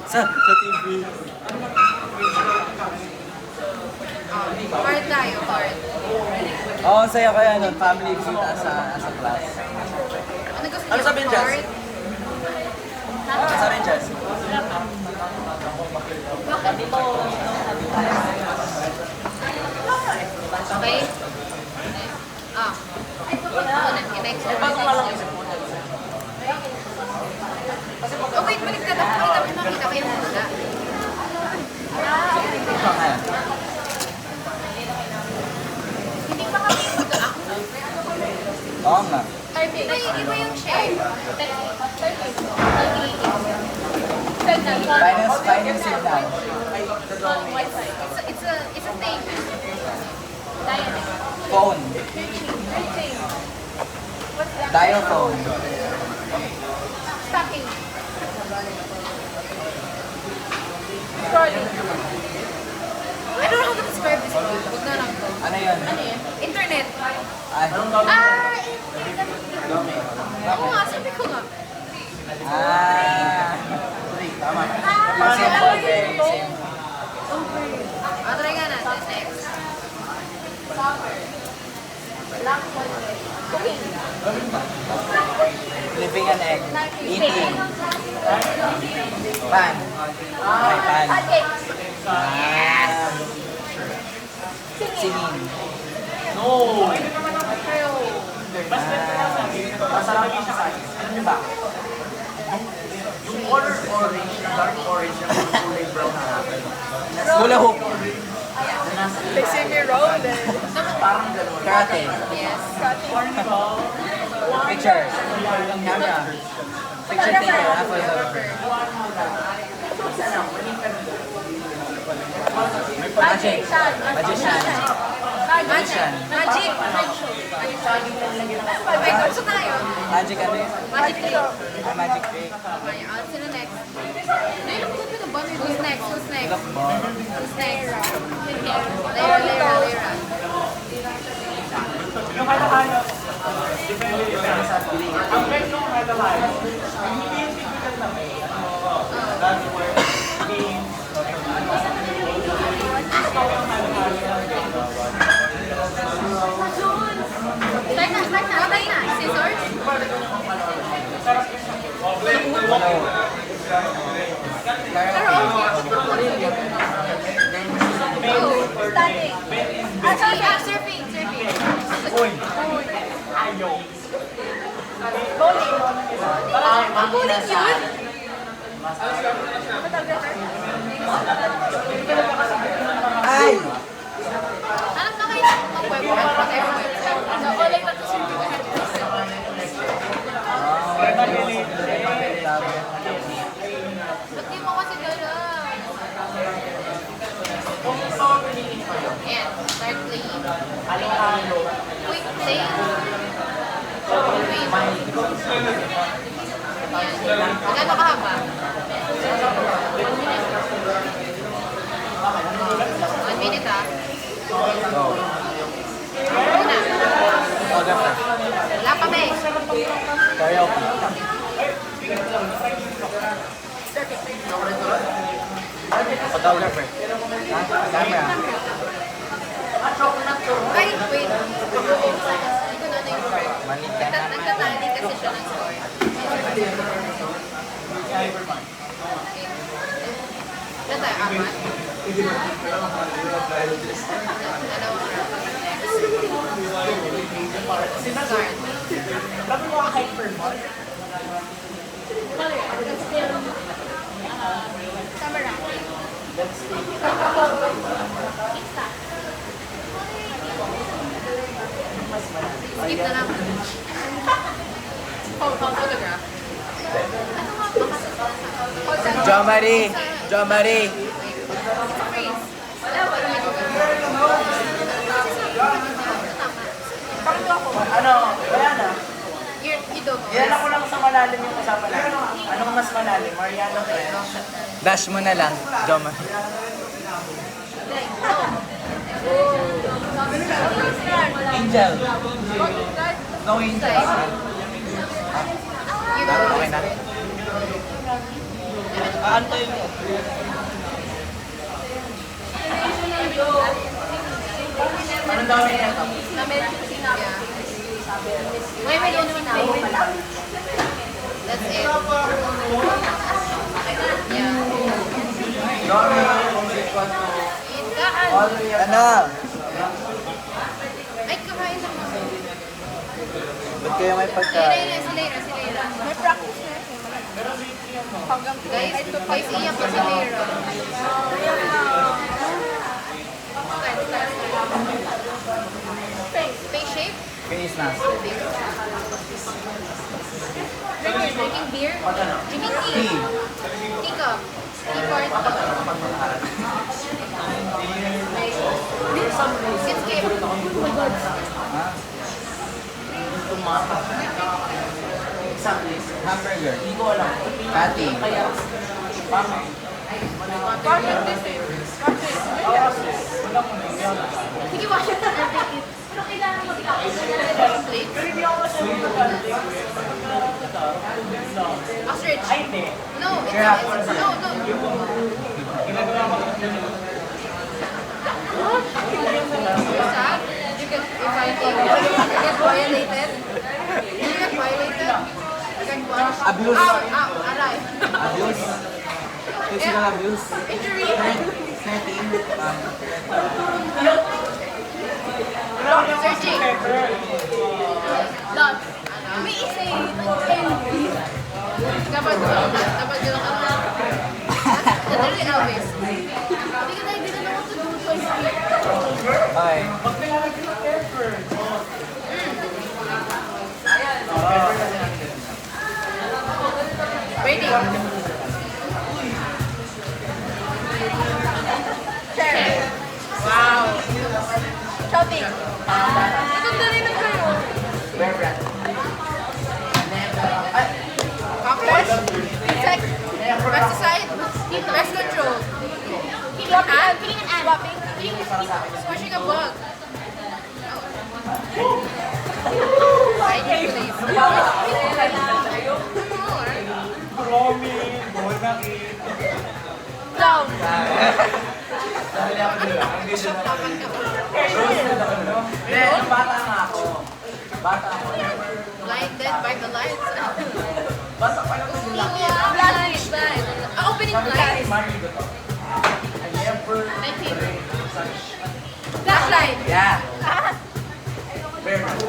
Sa TV. Card tayo, card. Oo, ang saya kaya nun. Family visita sa class. Ano gusto Ano niyo? sabihin, Jess? Card? Ano sabihin, Jess? Okay? Ah. Next. Oh, wait, balik ka daw. Makita ko yung muna. Ayan. Hindi pa kami mag-act. Oo nga. Iba yung share. Finance signal. It's a thing. Phone. Dial phone. Stocking. Scrolling. I don't know how to describe this one. Huwag na lang to. Ano yun? Internet. Ay. Oo nga, sabi ko nga. Tama. Yung simple, very simple. Try nga natin. Next. Flipping an egg. Eating. Pan. Okay, pan. Singing. Masarap yung sa akin. Alam niyo ba? Yung color orange, dark orange, yung kulay brown na hapon. Hula hoop. Parang gano'n. Karate. Yes. Picture. Camera. Picture taker. Photographer. Magic. Magician. Magician. Magic. Okay, gusto tayo. Magic ano yun? Magic trick. Magic trick. Okay, sino next? Who's next? Who's next? Look more. Who's next? Lyra. Yung kaya-kaya, depende yung sa piling. Ang best yung kaya-kaya, hindi yung typical na may. That's where being Start na. Scissors? Pero okay. Surfing. Uy! Ayaw. Bowling yun? Ay! Hanap na kayo ng web. Online na to surfing. Ba't di mo kasi gano'n? Ayan, start playing. Halo-halo. Quick play. Ayan. Magkano kahaba? 1 minute ah. Una. Photographer. Wala pa ba eh? Karaoke. Photographer. Camera. Ay, wait. Hindi ko na yung score. Mali ka na. Nagtatali kasi siya ng score. Ilan tayo? Apat? Guard. Bakit mo hypermall? Skip na lang. Photograph. Ano nga ba? Jo Marie. Jo Marie. Freeze. Ano? Wala na. You don't know. Yan ako lang sa malalim yung usapan natin. Anong mas malalim? Mariano French? Dash mo na lang. Jo Marie. Angel. No angel. You don't know. Okay na. Kaantay mo. Anong dami niya ito? Wait, may naman pala. That's it. Yeah. Dami equal to Ingaan. all the way up. Ano? Ay, kumain na mo. Ba't kayo may Si pagkain? Leira. May practice na yun. Guys, iyak ko si Leira. Face shape? Finish na. Drinking beer? Drinking tea? Tea. Teacup? Teapot? Skip. Ha? Exactly. Hamburger. Hindi ko alam. Patty. Bakit? Sige, wash it. Pero kailangan plate. Ostrich. Ay, hindi. No, it's no. Sad. You get violated. You get violated. You get punched. Abuse. Ow, aray. Abuse. Physical abuse. Injury. 13. Searching. Lot. May isa eh. Dapat ko lang ano. Nadali Elvis. Hindi ka tayo din naman ito doon. Ay. Pag nilalagay ng pepper. Waiting. Share. Wow. Shopping. Ito na rin ang kayo. Bear brand. Cockroach. Insect. Pesticide. Pest control. Killing an ant. Swapping. Squashing a bug. Hiding place. Roaming. Bawal na kit. Down. Dahil ako dito. Hindi siya na. Dapat ka. Hindi, nung bata nga ako. Bata ako. Blinded by the lights. Bata pa lang ako. Blind. Opening blind. Marry ko to. I never 19. break such. Flashlight. Yeah. Bear brand.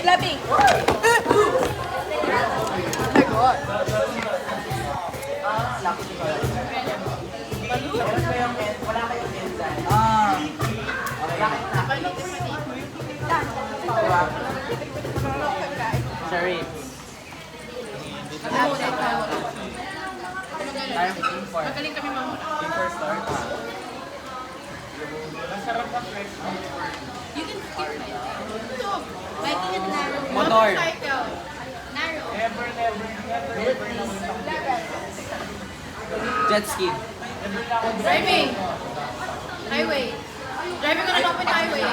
Slapping. Oh my God. Laki ko pala. Meron kayong wala kayong enzyme. Ah. Bakit na? Diba? Sorry. Magaling kami mamuna. Team for start. Masarap ang fresh. You can skip it. Ito. Biking at narrow. Motor. Motorcycle. Narrow. Never na Jet ski. Driving. Highway. Driving on an open highway.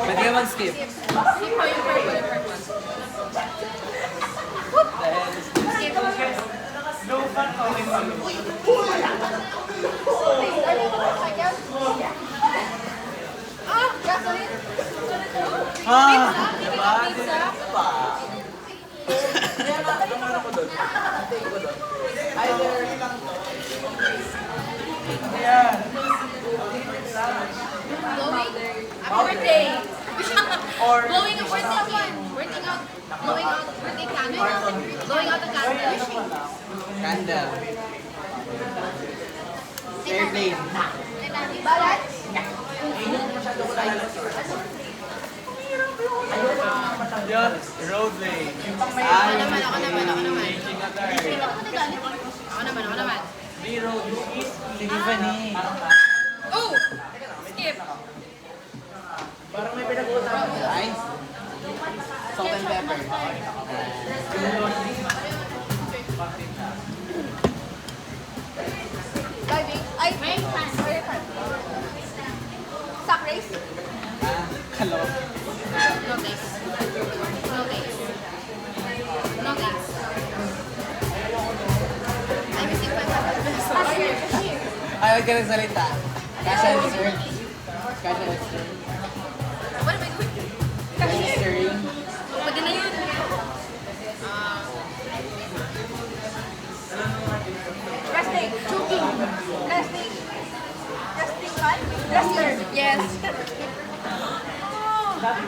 Pwede ka mag-skip. Skip mo yung purple. Skip. Slow fun okay mo. Ah, gasoline. Ah. Pizza. Pizza. Ayan. Blowing. Happy birthday. Or Blowing a birthday one. Blowing out birthday candle. Blowing out the candle. Candle. Airplane. Balat. Yun. Road lane. Ako naman. Ako naman. Tiffany. Oh! Skip. parang may pinag-uusapan. Ice. Salt and pepper. Diving. Ay, may fan. Sack race. Ah, hello. No thanks. No thanks. No thanks. Huwag ka nagsalita. Cash answer. Cash answer. What am I doing? Answering. Pwede na yun. Wrestling. Choking. Wrestling. Wrestling man? Wrestler. Yes.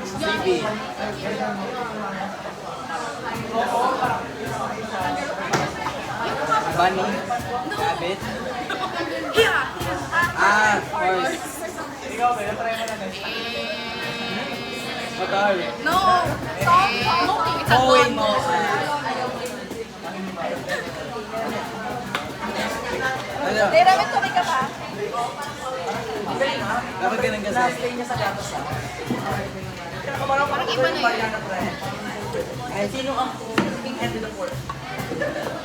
Sleepy. Bunny. Rabbit. Yeah. Ah, horse. Ikaw, ba? Try mo na next. Motor. No. Song. No. It's a Mowing. dog. Ano? Rabbit, tuloy ka pa. Dapat ganun kasi. Parang iba na yun. Ay, sino ang king head of the court?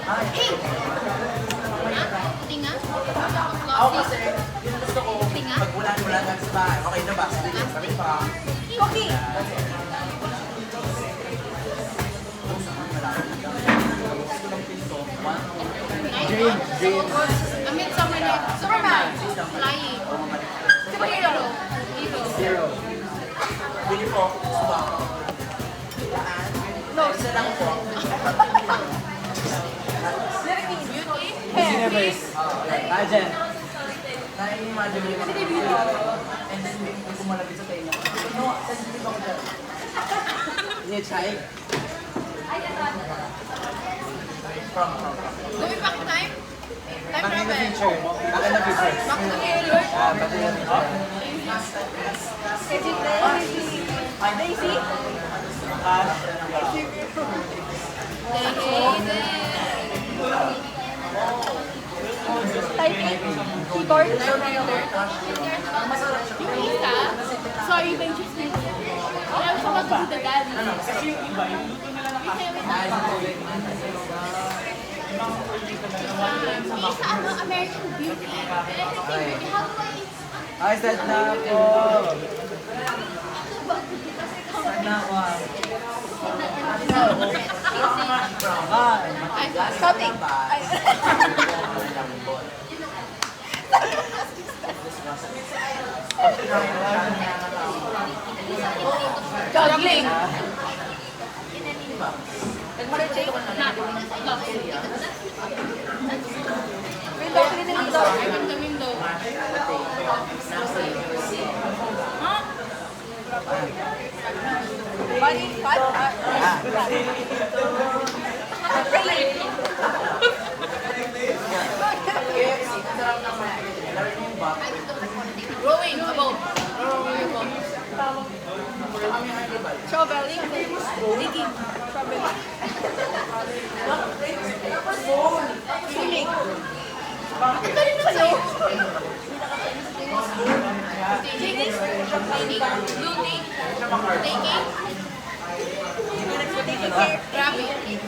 Hey! Tinga? Ako kasi, yung gusto ko, Tinga? pag wala lang sa bahay, okay na ba? Sabi pa, Cookie. dream. A Midsummer Night. Superman. Flying. Superhero. Hero. Zero. Bili po. No. Isa lang po. Beauty. Universe. Pageant. Na-imagine mo yung mga and then may kumalapit sa tayo. No, sensitive ako dyan. Is it shy? From. Going back in time? Time Back in the travel. future. Back in the future. Back to the future. Ah, back in the future. Daisy. Typing. Keyboard. Yung isa, sorry, ba yung chismis? Ayaw siya mag-do daddy. Kasi yung iba, yung luto nila ng Yung isa, ano, American Beauty. How do I... Ay, start na ako. Start na ako. Ah, Something. Ay. Juggling. Window, clean the window. I'm the window. Huh? Bunny, cat. Rowing, above. Strawberry. Digging. Strawberry. Swimming. Ang galing naman sa'yo. Digging. Looting. Taking. Taking care. Grabbing. Taking.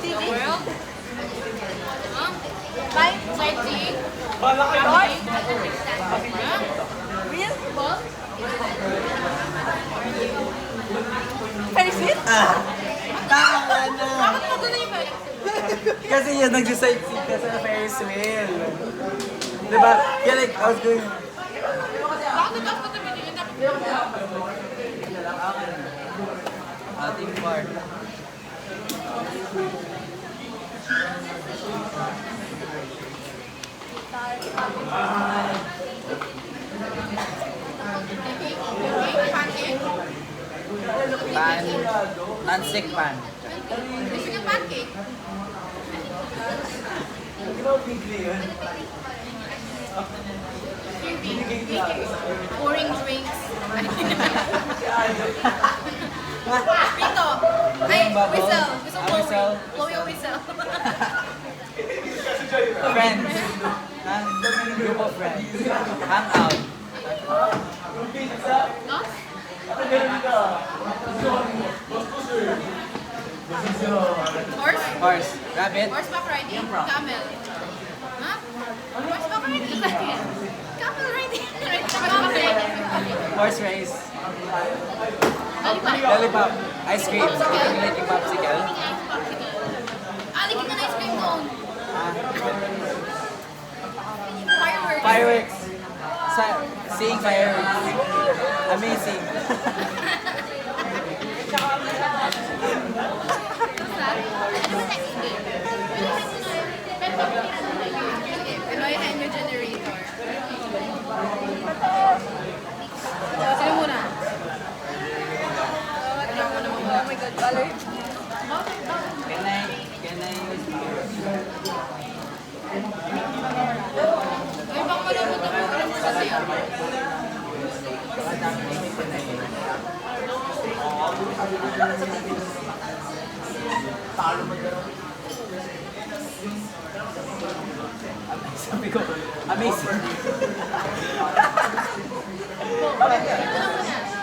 The world. Huh? Time. Sightseeing. Bala kayo. Traveling. Real. Ball. Ferris wheel. tama na. Bakit mo doon yung Kasi yun, nag-sightseeing ka sa Ferris wheel. Diba? Yeah, like, I was going... Bakit nag-off ko tabi yun? Ating part. Pancake. Pan. Non-stick pan. Gusto niya pancake. Pouring drinks. Pito. Ay, Bubble. whistle. Gusto Ah, blowing. whistle. Blow your whistle. Friends. Group of friends. Hang out. No? Horse? Horse. Rabbit. Horseback riding? Camel. Huh? Horseback riding? Camel riding. Horseback riding. Horse race. Lollipop. Ice cream. Like yung popsicle. Aligin ka na ice cream cone. Ah, Fireworks. fireworks. Seeing fireworks. Amazing. Pinoy Henry Generator. Sino muna? Oh my God, color. Can I use Ay, bang malabot ako. Alam mo kasi. Sabi ko, amazing.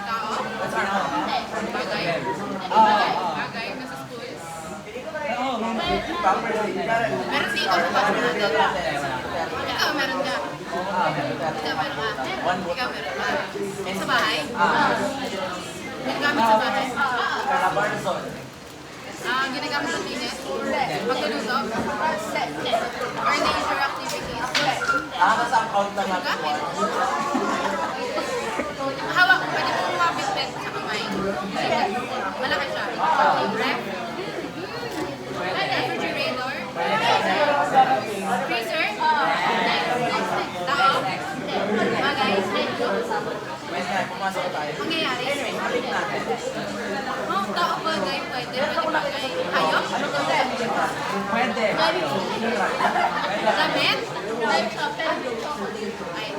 Tao? Bagay? Bagay? Nasa school? Meron si ikaw sa basketball. Ikaw meron ka. Ikaw meron ka. Ikaw meron ka. Sa bahay? Ginagamit sa bahay? Ginagamit sa tinis? Pagluluto? Or leisure activities? Gamit? Hawak, pwede mo kumapit-pet sa kamay. Malaki siya. Ref? Refrigerator? Freezer? Tao? Bagay? Mangyayari? Oh, tao bagay, pwede. Pwede bagay. Hayop? Pwede. Damit?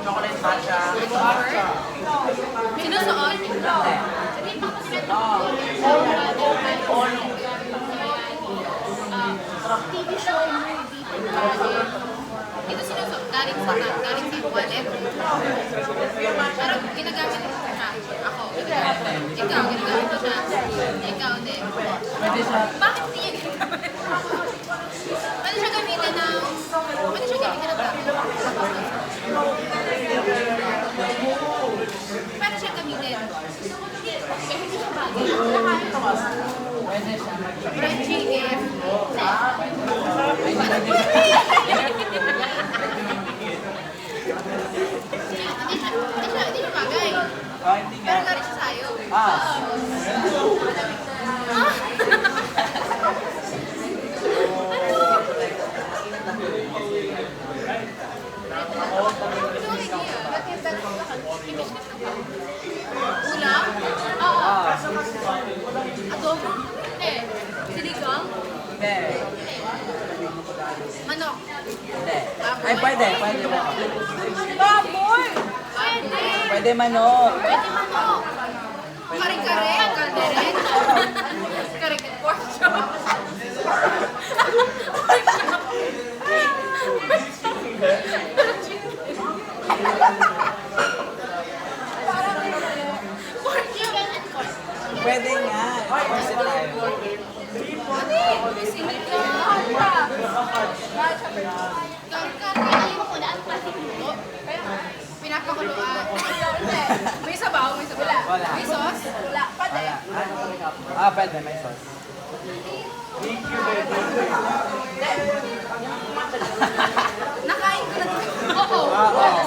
Chocolate matcha. Cover? Sinusuot? TV show, movie. Ito sinusuot. Galing sa wallet. Pero ginagamit mo siya. Ako, ginagamit mo. Ikaw, ginagamit mo siya. Ikaw din. Pwede siya. Bakit hindi niya ginagamit? Pwede siya gamitin ng... Pwede siya gamitin ng tao. Pwede siya gamitin. Hindi siya bagay. Pwede siya. Fried chicken. Hindi siya bagay. Oh, hindi nga. Pero galing siya sa'yo. Ulam? Oo. Adobo? Hindi. Sinigang? Hindi. Manok? Hindi. Ay, pwede. Pwede mo. Baboy! Pwede. Pwede manok. Pwede manok. Kare-kare? Kalderek? Kare-kare? Pork chop? Pork chop? Pwede nga. Versatile. May sinigang. Pinapakuluan. May sabaw, may sabaw. Wala. May sauce. Wala, pwede. Wala. Pwede. May sauce. Nakain ko na to. Oo. Oo.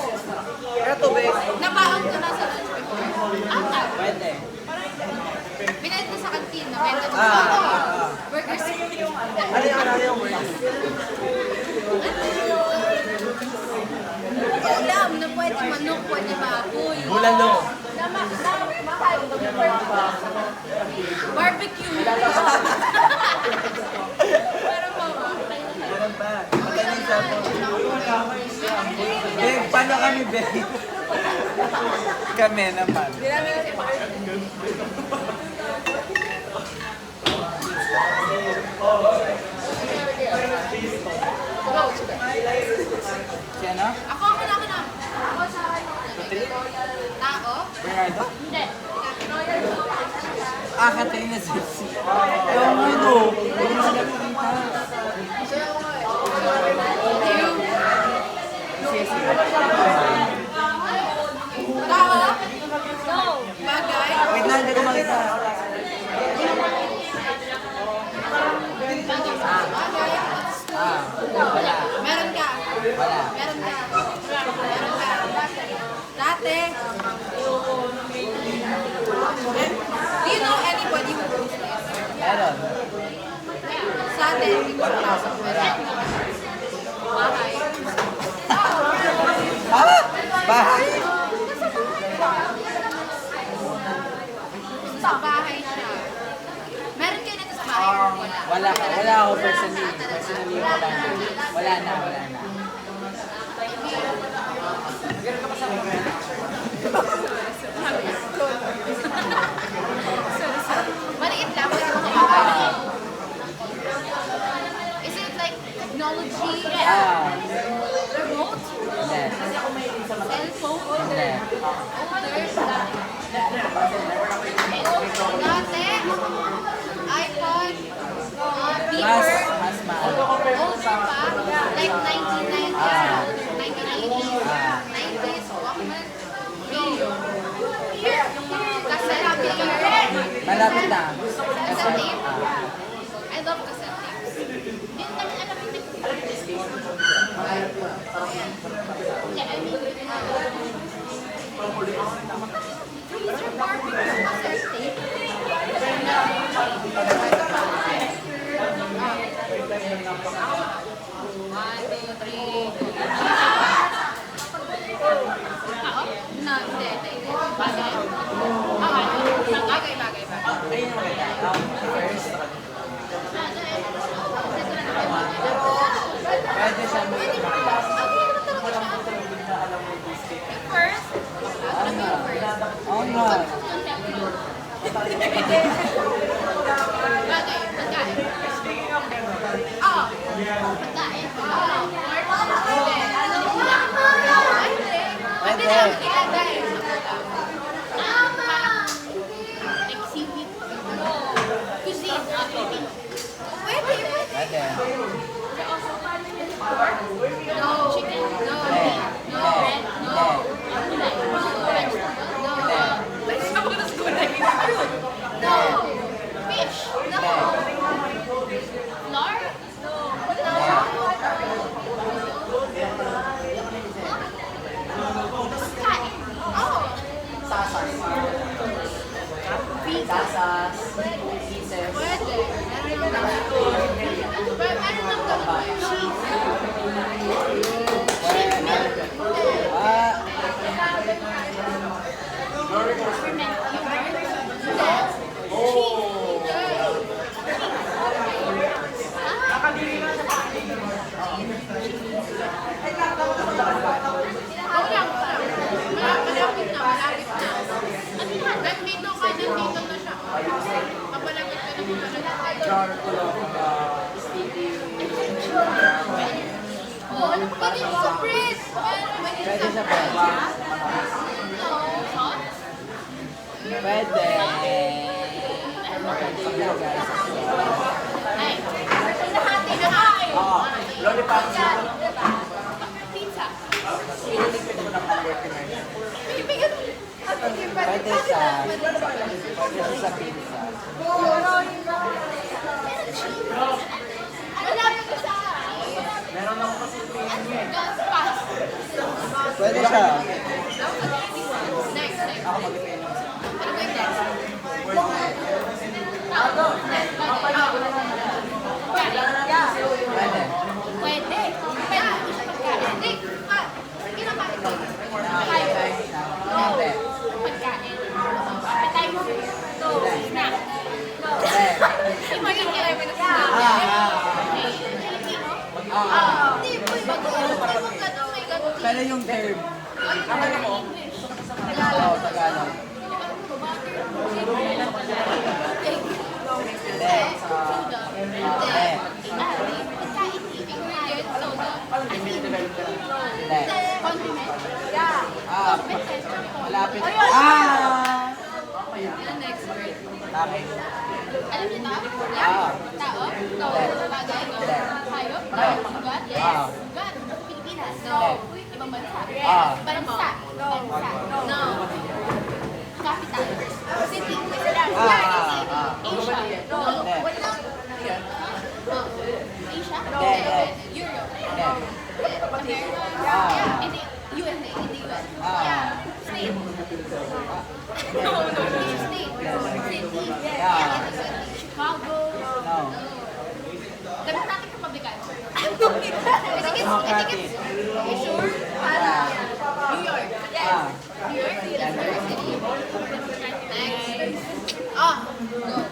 Pero tubig. Nabaon ko na sa lunch before. Pwede. Binayad ko sa kantin na benta ko. Burger city. Ano yung word? Ulam na pwede manok, pwede baboy. Bulalo. Mahal. Barbecue. Pero mama. Meron pa. Magkano yung cellphone? Beg, paano kami, Beg? Kami naman. Si ano? Ako na. Ako sa tao? Bernardo? Hindi. Ah, Katrina Sipsi. Ewan mo yun, oh. Hindi mo sila nakikita. Tao? No. Bagay? Wait na, hindi ko makita. Hindi, hindi ko siya pasok. Bahay. Ah! Bahay? Sa bahay siya. Meron kayo nito sa bahay or wala? Wala ako personally. Personally, wala na. Wala na. Maliit lang, pwede mo kumakain. Is it like technology? Remote? Hindi. Cellphone? Hindi. Dati? iPod? Mas Beeper? mahal. Older pa? Like 1990s? 1980s? 90s? Walkman? Radio? Cassette player? Malapit na. Cassette tape? I love cassette tapes. Hindi namin alam yung freezer barbecue cassette tape? One, two, three. No, hindi. Bagay? Bagay. Ayun yung maganda. First, pwede siya mo First? Alam mo yung first? Oo nga. Bagay, pagkain. Oo. Pagkain. Oo. Hindi. Pwede namin ilagay. Parang like seaweed. Cuisine. Pwede. Pwede. No. Chicken. No. No. No. Vegetables. No. Fish. No. Flour? No. Kain. Oh. Pizza. Tasas, pieces. Pwede. Meron ng gamay. Cheese. Malapit na. Nandito ka, nandito na siya. Papalapit ka na papalapit. Jar tulong, sticky. Pwede sa bread. Pwede sa bread. No. Salt? Pwede. Pwede yung guys. Ay. Pinahati. Lollipop. Pizza. Piniligpit mo ng hamburger. Bibigyan. Pwede sa pizza. Malapit ka sa Meron ako kasi pass. Pwede siya. Next. Ako mag-pay naman siya. Ano ba yung next? Pwede. Pwede. Hindi. Kinakain ko. Hindi. Pagkain. Appetizer. Snack. Imagine kailangan mo na snack. Filipino? Hindi. Bago-bago ka daw may ganun. Pero yung term. English. Oo, Tagalog. Hindi. Condiment. Malapit. Yan next word. Lapit. Alam niyo to? Yeah. Tao? No. Bagay? No. Hayop? No. God? Yes. God? Pilipinas? No. Ibang bansa? Ah. Bansa? Bansa? No. Capital? City? Asia? No. Wala. Asia? Europe? America? Yeah. Hindi. USA? Hindi US? Yeah. State? No. State? City? Yeah. Chicago? No. The Dominican. I think it's, you sure? New York. Ah. New York City. Next. Oh, go.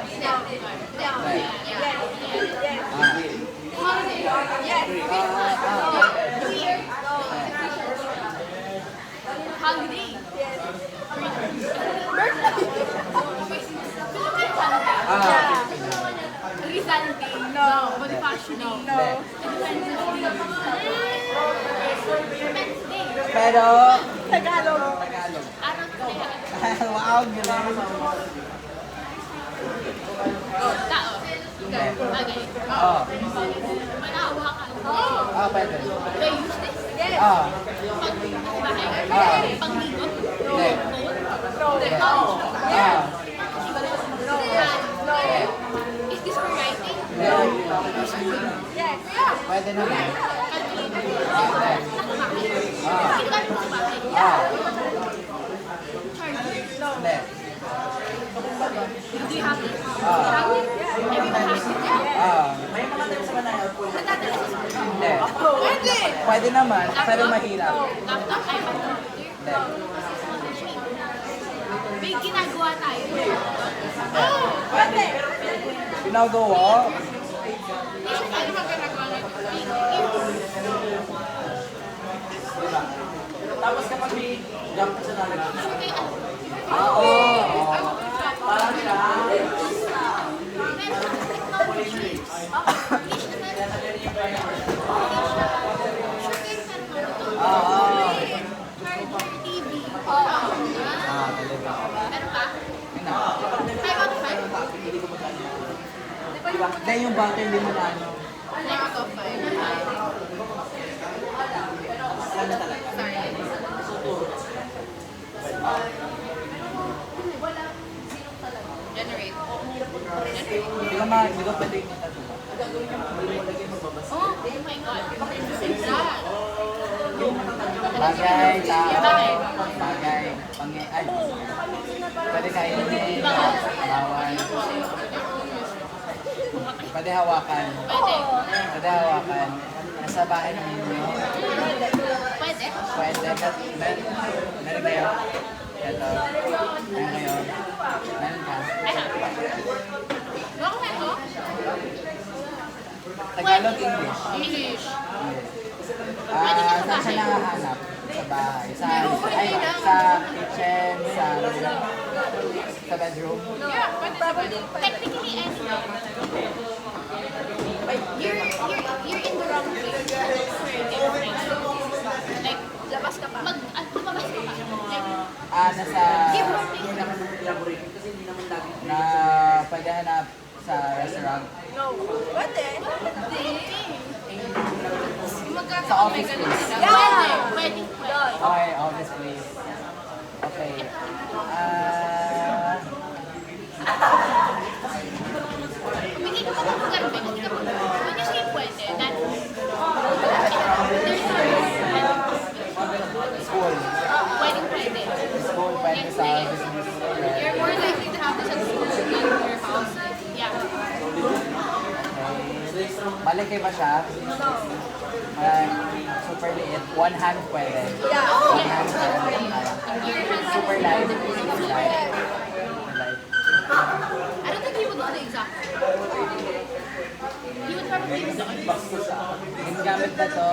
Stop. Holiday. Ah. Rizal Day. No. Bonifacio Day. No. Independence Day. Pero, Tagalog. Tagalog. Araw ko na. Wow, galing. Tao. Okay. Oo. Manahawakan. Ah, pwede. They use this? Yes. Ah. Pagbahay? Pangligo? Hindi. Phone? Ah. Is this for writing? Yes. Pwede naman. Calculator? Pwede. Ah. Ginagamit mo sa bahay? Ah. Charger? Hindi. Do you have it? Ah. Everyone has it? Ah. Nadadala sa school? Hindi. Pwede. Pwede naman, pero mahirap. Laptop? iPad? Computer? Hindi. May ginagawa tayo. Pwede. Ginagawa? Hindi siya tayo mag-ginagawa natin. Tapos kapag may jump sa namin. Oo. Parang siya. Ah, talaga. Meron pa? Yun na. 5 out of 5? Hindi, yung battery hindi mo na ano. 9 out of 5. Ano talaga? Sorry. Generate. Hindi ka pwede yung tattoo. Oh my God. Exact. Bagay, tao. Bagay. Bagay. Ay. Pwede kainin. Bawal. Pwede hawakan. Pwede. Pwede hawakan. Nasa bahay ninyo. Pwede. Pwede. Meron kayo. Ito. Meron kayo. Meron ka. I have. Baka na ito? Tagalog, English. English. Saan siya nakahanap? Sa bahay. Sa kitchen, sa bedroom. Yeah, pwede sa pwede. Technically, anywhere. You're in the wrong place. Like, Labas ka pa. lumabas ka pa. Like, Nasa... give or take. Na pwede hanap sa restaurant. No. Pwede. Sa office place. Pwede. Okay, office place. Okay. Bigay ko pa ng lugar, Ben. Hindi ka pa. When you say pwede, that there's a School. pwedeng pwede. School, pwede sa Yes, business. you're more likely to have this at school than in your house. Yeah. Okay. Malaki ba siya? Super liit. One hand pwede. Yeah. One hand pwede. Super light. Super light. I don't think he would know the exact. He would probably know. Ginagamit na to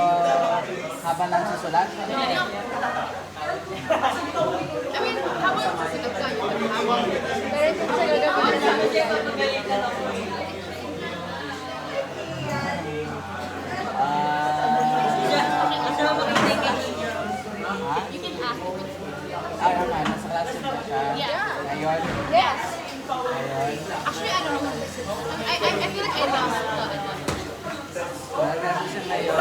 habang nagsusulat. I mean, habang susunod ka, you would have. Meron po siya gagawin na You can ask. Nasa classroom ba siya? Yeah. Ngayon? Yes. Ngayon? Actually, I don't know. I feel like I lost the Nagano siya ngayon.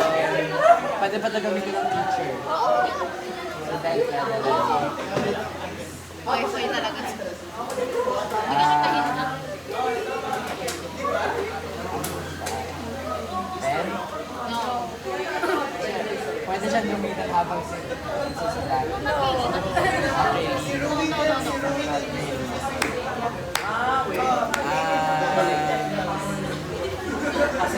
Pwede pa ito gamitin ng teacher. Oh, yeah. Student level. Wi-Fi talaga. Hindi ka kitahin na. Then, No. pwede siyang gamitin habang susulat. No. No. Ah, Yes,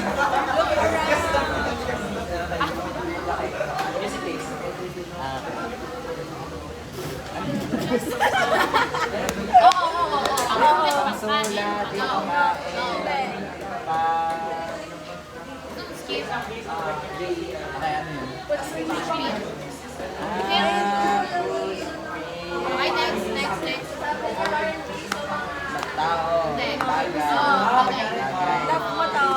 it is. Oo. Ako just pagkain. Skip. Okay, ano yun? Okay, next. Tao, bagay, bagay. Love mo to.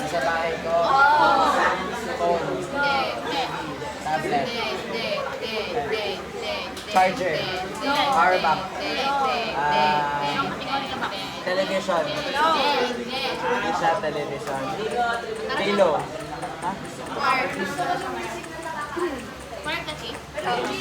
Sa bahay ko, phone, tablet, charger, power bank, television, siya television, pillow, ha? Mark kasi.